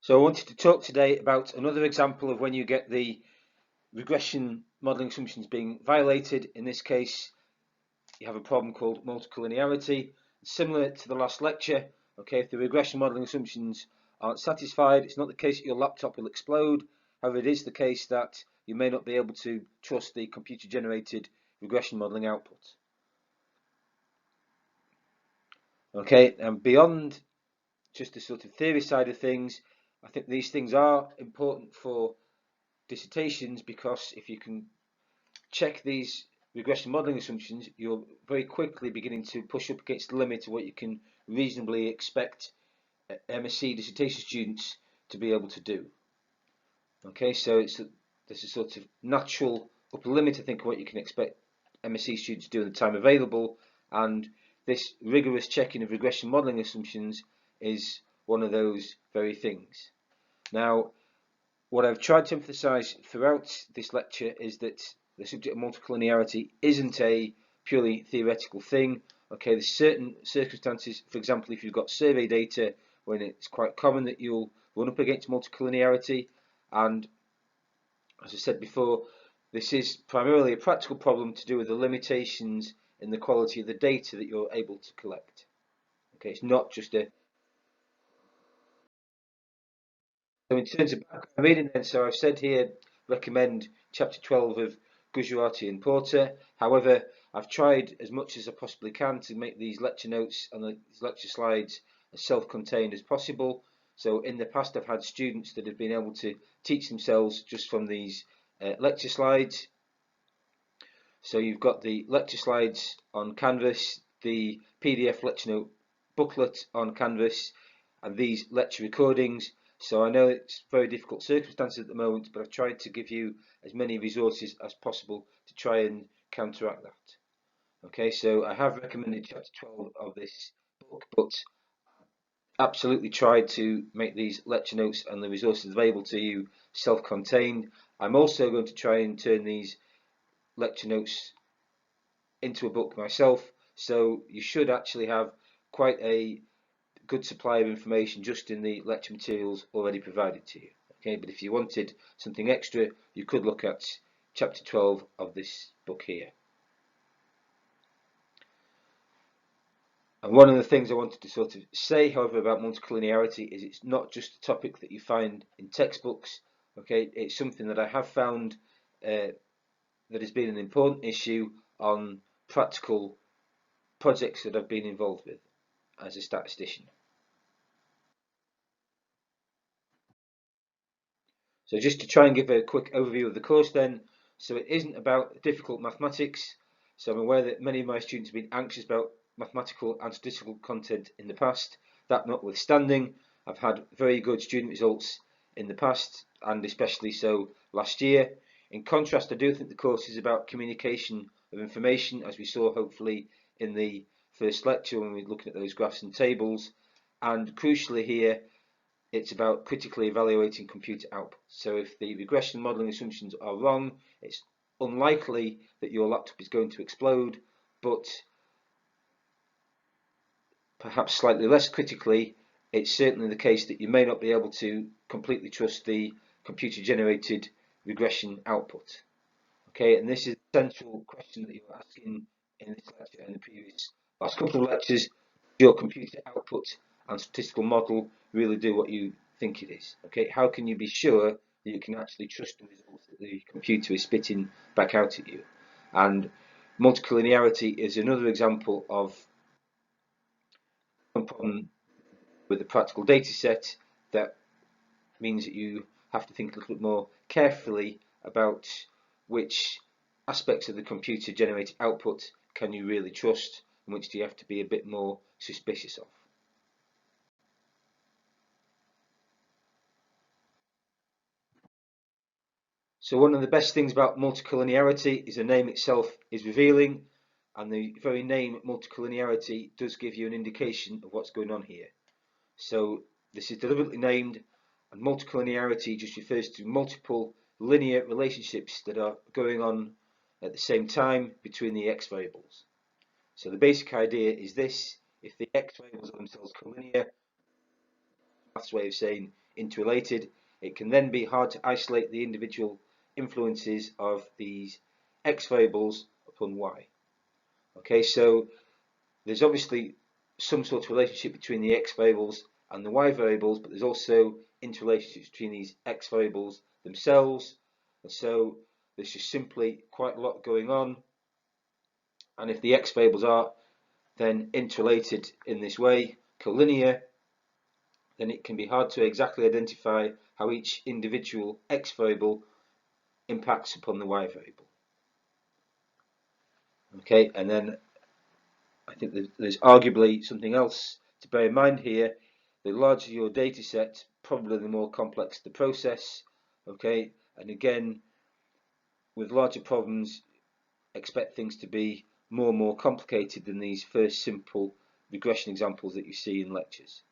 So I wanted to talk today about another example of when you get the regression modelling assumptions being violated. In this case, you have a problem called multicollinearity. Similar to the last lecture, okay, if the regression modelling assumptions aren't satisfied, it's not the case that your laptop will explode. However, it is the case that you may not be able to trust the computer-generated regression modelling output. Okay, and beyond just the sort of theory side of things, I think these things are important for dissertations, because if you can check these regression modelling assumptions, you're very quickly beginning to push up against the limit of what you can reasonably expect MSc dissertation students to be able to do. Okay, so there's a sort of natural upper limit, I think, of what you can expect MSc students to do in the time available, and this rigorous checking of regression modelling assumptions is one of those very things. Now, what I've tried to emphasise throughout this lecture is that the subject of multicollinearity isn't a purely theoretical thing. Okay, there's certain circumstances, for example, if you've got survey data, when it's quite common that you'll run up against multicollinearity, and as I said before, this is primarily a practical problem to do with the limitations in the quality of the data that you're able to collect. Okay, it's not just a... So in terms of background reading then, so I've said here, recommend chapter 12 of Gujarati and Porter. However, I've tried as much as I possibly can to make these lecture notes and these lecture slides as self-contained as possible. So in the past, I've had students that have been able to teach themselves just from these lecture slides. So you've got the lecture slides on Canvas, the PDF lecture note booklet on Canvas, and these lecture recordings. So I know it's very difficult circumstances at the moment, but I've tried to give you as many resources as possible to try and counteract that. Okay, so I have recommended chapter 12 of this book, but absolutely tried to make these lecture notes and the resources available to you self-contained. I'm also going to try and turn these lecture notes into a book myself, so you should actually have quite a good supply of information just in the lecture materials already provided to you. Okay, but if you wanted something extra, you could look at chapter 12 of this book here. And one of the things I wanted to sort of say, however, about multicollinearity is it's not just a topic that you find in textbooks. Okay, it's something that I have found that has been an important issue on practical projects that I've been involved with as a statistician. So just to try and give a quick overview of the course then, so it isn't about difficult mathematics. So I'm aware that many of my students have been anxious about mathematical and statistical content in the past. That notwithstanding, I've had very good student results in the past, and especially so last year. In contrast, I do think the course is about communication of information, as we saw hopefully in the first lecture when we were looking at those graphs and tables. And crucially here, it's about critically evaluating computer output. So if the regression modelling assumptions are wrong, it's unlikely that your laptop is going to explode, but perhaps slightly less critically, it's certainly the case that you may not be able to completely trust the computer generated regression output. Okay, and this is the central question that you're asking in this lecture and the previous last couple of lectures. Does your computer output and statistical model really do what you think it is? Okay, how can you be sure that you can actually trust the results that the computer is spitting back out at you? And multicollinearity is another example of one problem with a practical data set that means that you have to think a little bit more carefully about which aspects of the computer generated output can you really trust and which do you have to be a bit more suspicious of. So one of the best things about multicollinearity is the name itself is revealing, and the very name multicollinearity does give you an indication of what's going on here. So this is deliberately named, and multicollinearity just refers to multiple linear relationships that are going on at the same time between the x variables. So the basic idea is this: if the x variables are themselves collinear, maths way of saying interrelated, it can then be hard to isolate the individual influences of these x variables upon y. Okay, so there's obviously some sort of relationship between the x variables and the y variables, but there's also interrelationships between these x variables themselves, and so there's just simply quite a lot going on. And if the x variables are then interrelated in this way, collinear, then it can be hard to exactly identify how each individual x variable impacts upon the y variable. Okay, and then I think there's arguably something else to bear in mind here. The larger your data set, probably the more complex the process. Okay, and again, with larger problems, expect things to be more and more complicated than these first simple regression examples that you see in lectures.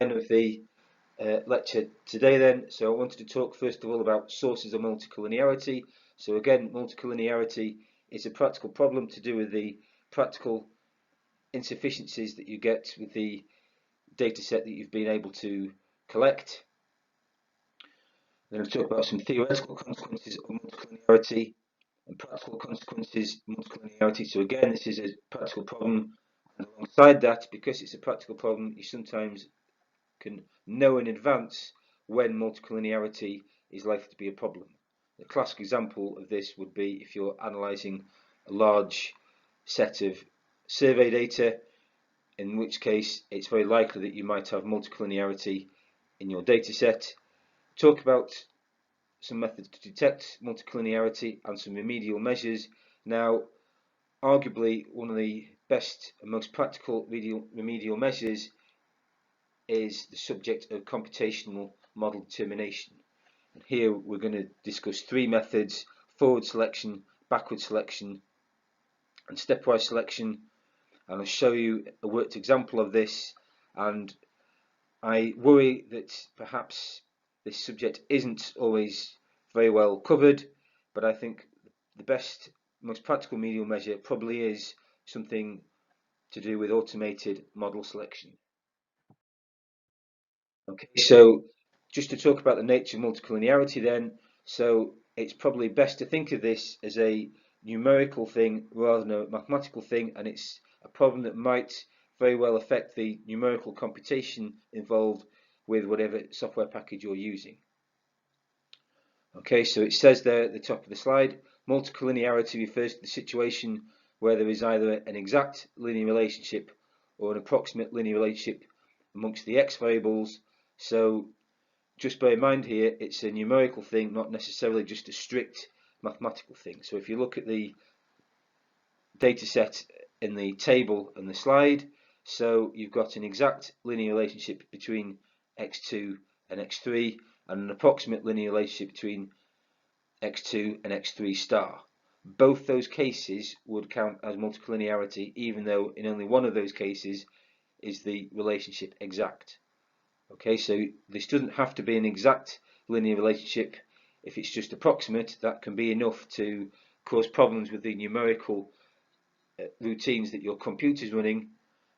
End of the lecture today then. So I wanted to talk first of all about sources of multicollinearity. So again, multicollinearity is a practical problem to do with the practical insufficiencies that you get with the data set that you've been able to collect. Then I'll talk about some theoretical consequences of multicollinearity and practical consequences of multicollinearity. So again, this is a practical problem, and alongside that, because it's a practical problem, you sometimes can know in advance when multicollinearity is likely to be a problem. The classic example of this would be if you're analysing a large set of survey data, in which case it's very likely that you might have multicollinearity in your data set. Talk about some methods to detect multicollinearity and some remedial measures. Now, arguably one of the best and most practical remedial measures is the subject of computational model determination. And here we're going to discuss three methods: forward selection, backward selection, and stepwise selection. And I'll show you a worked example of this, and I worry that perhaps this subject isn't always very well covered, but I think the best, most practical remedial measure probably is something to do with automated model selection. Okay, so just to talk about the nature of multicollinearity then, so it's probably best to think of this as a numerical thing rather than a mathematical thing, and it's a problem that might very well affect the numerical computation involved with whatever software package you're using. Okay, so it says there at the top of the slide, multicollinearity refers to the situation where there is either an exact linear relationship or an approximate linear relationship amongst the x variables. So just bear in mind here, it's a numerical thing, not necessarily just a strict mathematical thing. So if you look at the data set in the table and the slide, so you've got an exact linear relationship between x2 and x3 and an approximate linear relationship between x2 and x3 star. Both those cases would count as multicollinearity, even though in only one of those cases is the relationship exact. Okay, so this doesn't have to be an exact linear relationship. If it's just approximate, that can be enough to cause problems with the numerical routines that your computer's running.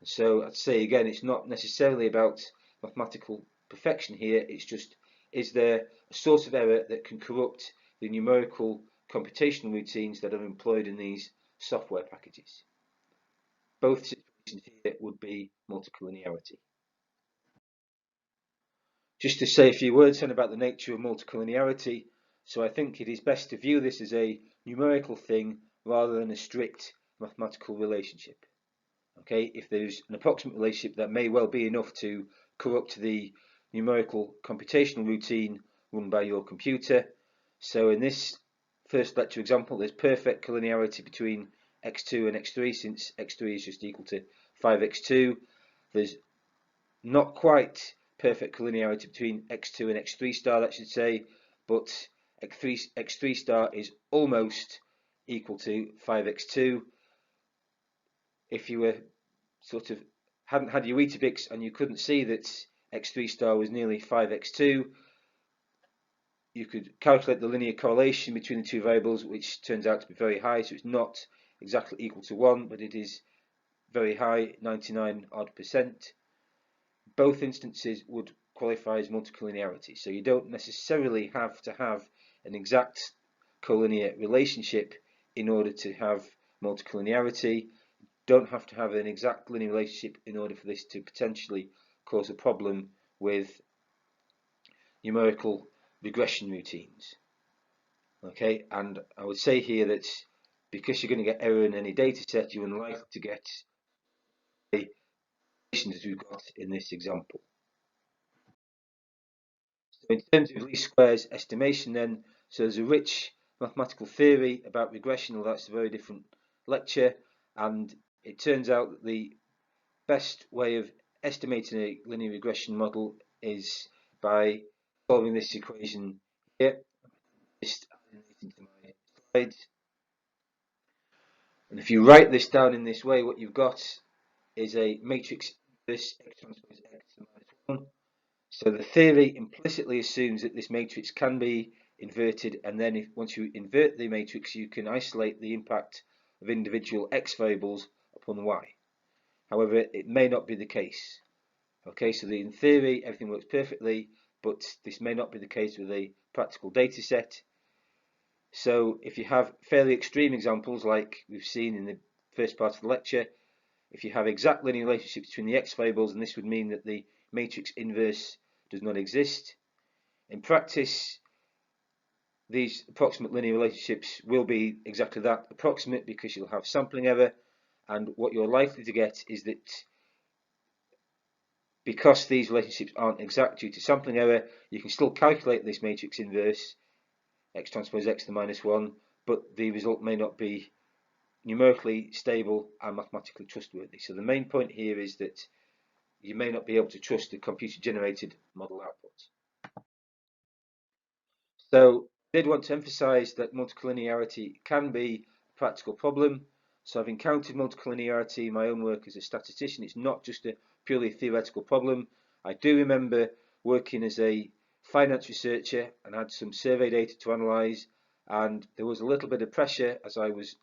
So I'd say again, it's not necessarily about mathematical perfection here, it's just, is there a source of error that can corrupt the numerical computational routines that are employed in these software packages? Both situations here would be multicollinearity. Just to say a few words then about the nature of multicollinearity. So I think it is best to view this as a numerical thing rather than a strict mathematical relationship. Okay, if there's an approximate relationship, that may well be enough to corrupt the numerical computational routine run by your computer. So in this first lecture example, there's perfect collinearity between x2 and x3, since x3 is just equal to 5x2. There's not quite perfect collinearity between x2 and x3 star, that should say, but x3 star is almost equal to 5x2. If you were sort of hadn't had your Weetabix and you couldn't see that x3 star was nearly 5x2, you could calculate the linear correlation between the two variables, which turns out to be very high, so it's not exactly equal to 1, but it is very high, 99 odd percent, both instances would qualify as multicollinearity. So you don't necessarily have to have an exact collinear relationship in order to have multicollinearity. Don't have to have an exact linear relationship in order for this to potentially cause a problem with numerical regression routines. Okay, and I would say here that because you're going to get error in any data set, you're unlikely to get the as we've got in this example. So in terms of least squares estimation then, so there's a rich mathematical theory about regression, well, that's a very different lecture, and it turns out that the best way of estimating a linear regression model is by solving this equation here. Just adding it into my slides. And if you write this down in this way, what you've got is a matrix inverse x transpose x to the minus 1. So the theory implicitly assumes that this matrix can be inverted, and then once you invert the matrix, you can isolate the impact of individual x variables upon y. However, it may not be the case. Okay, so in theory, everything works perfectly, but this may not be the case with a practical data set. So if you have fairly extreme examples like we've seen in the first part of the lecture, if you have exact linear relationships between the x variables, and this would mean that the matrix inverse does not exist. In practice, these approximate linear relationships will be exactly that, approximate, because you'll have sampling error, and what you're likely to get is that because these relationships aren't exact due to sampling error, you can still calculate this matrix inverse x transpose x to the minus 1, but the result may not be numerically stable and mathematically trustworthy. So the main point here is that you may not be able to trust the computer generated model output. So I did want to emphasize that multicollinearity can be a practical problem. So I've encountered multicollinearity in my own work as a statistician. It's not just a purely theoretical problem. I do remember working as a finance researcher and had some survey data to analyze, and there was a little bit of pressure as I was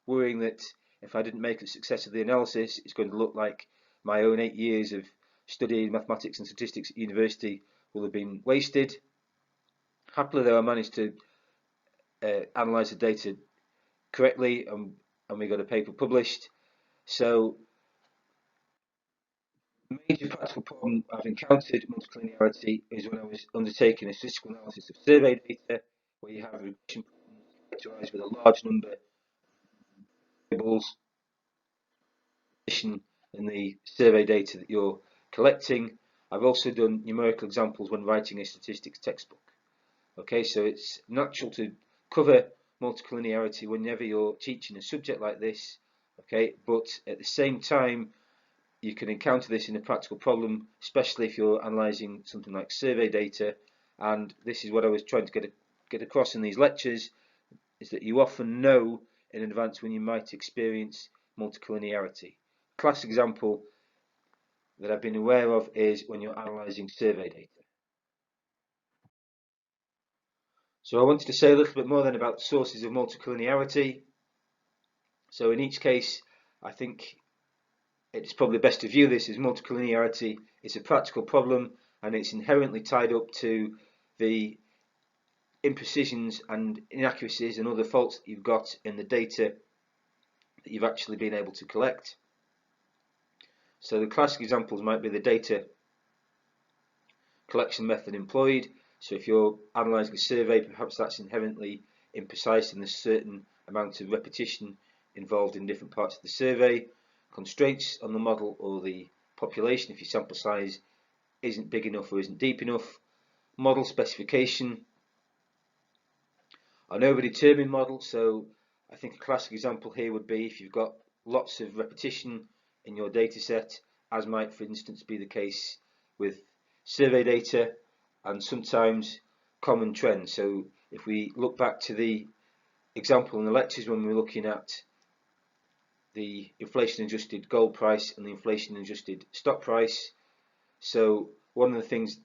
worrying that if I didn't make a success of the analysis, it's going to look like my own 8 years of studying mathematics and statistics at university will have been wasted. Happily though, I managed to analyse the data correctly, and we got a paper published. So the major practical problem I've encountered in multicollinearity is when I was undertaking a statistical analysis of survey data, where you have regression problems characterised with a large number of variables in the survey data that you're collecting. I've also done numerical examples when writing a statistics textbook. Okay, so it's natural to cover multicollinearity whenever you're teaching a subject like this. Okay, but at the same time, you can encounter this in a practical problem, especially if you're analysing something like survey data. And this is what I was trying to get across in these lectures, is that you often know in advance when you might experience multicollinearity. Classic example that I've been aware of is when you're analysing survey data. So I wanted to say a little bit more then about the sources of multicollinearity. So in each case, I think it's probably best to view this as multicollinearity is a practical problem, and it's inherently tied up to the imprecisions and inaccuracies and other faults that you've got in the data that you've actually been able to collect. So the classic examples might be the data collection method employed. So if you're analysing a survey, perhaps that's inherently imprecise and there's a certain amount of repetition involved in different parts of the survey. Constraints on the model or the population, if your sample size isn't big enough or isn't deep enough. Model specification. An overdetermined model, so I think a classic example here would be if you've got lots of repetition in your data set, as might for instance be the case with survey data, and sometimes common trends. So if we look back to the example in the lectures when we were looking at the inflation adjusted gold price and the inflation adjusted stock price, so one of the things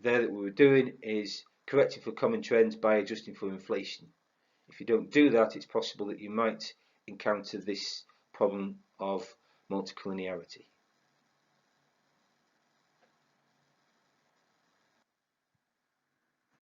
there that we were doing is correcting for common trends by adjusting for inflation. If you don't do that, it's possible that you might encounter this problem of multicollinearity.